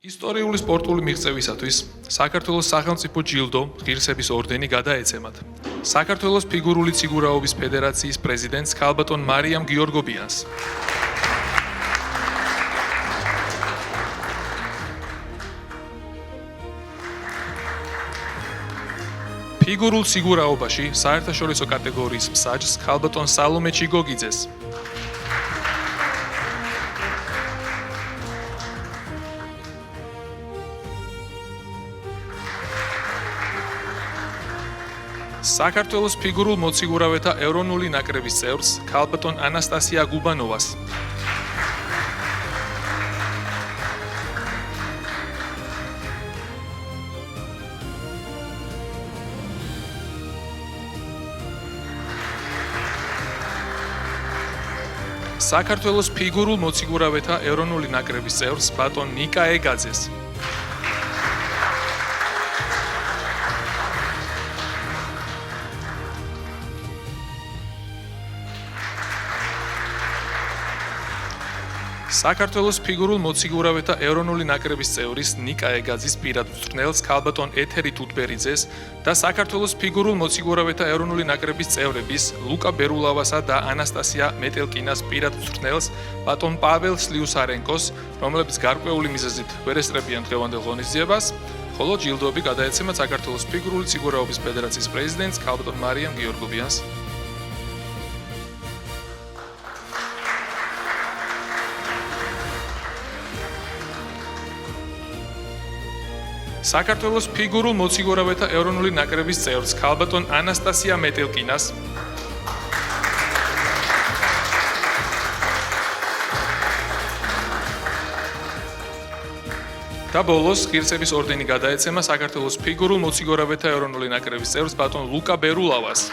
ისტორიული სპორტული მიღწევისათვის საქართველოს სახელმწიფო ჯილდო ღირსების ორდენი გადაეცემათ საქართველოს ფიგურული ციგურაობის ფედერაციის პრეზიდენტს ქალბატონ მარიამ გიორგობიანს. ფიგურულ ციგურაობაში საერთაშორისო კატეგორიის მსაჯს ქალბატონ სალომე ჩიგოგიძეს. საქართველოს ფიგურულ მოციგურავეთა ეროვნული ნაკრების წევრს ქალბატონ ანასტასია გუბანოვას. საქართველოს ფიგურულ მოციგურავეთა ეროვნული ნაკრების წევრს ბატონ ნიკა ეგაძეს. საქართველოს ფიგურულ მოციგურავეთა ეროვნული ნაკრების წევრის ნიკა ეგაძის პირად მწვრთნელს ქალბატონ ეთერი თუთბერიძეს და საქართველოს ფიგურულ მოციგურავეთა ეროვნული ნაკრების წევრების ლუკა ბერულავასა და ანასტასია მეტელკინას პირად მწვრთნელს ბატონ პაվել სლიუსარენკოს, რომლებიც გარკვეული მიზეზით ვერ ესწრებიან დღევანდელ ღონისძიებას, ხოლო ჯილდოები გადაეცემათ საქართველოს ფიგურული ციგურაობის ფედერაციის პრეზიდენტს ქალბატონ მარიამ გიორგობიანს. საქართველოს ფიგურულ მოციგურავეთა ეროვნული ნაკრების წევრს ქალბატონ ანასტასია მეტელკინას და ბოლოს ღირსების ორდენი გადაეცემა საქართველოს ფიგურულ მოციგურავეთა ეროვნული ნაკრების წევრს ბატონ ლუკა ბერულავას.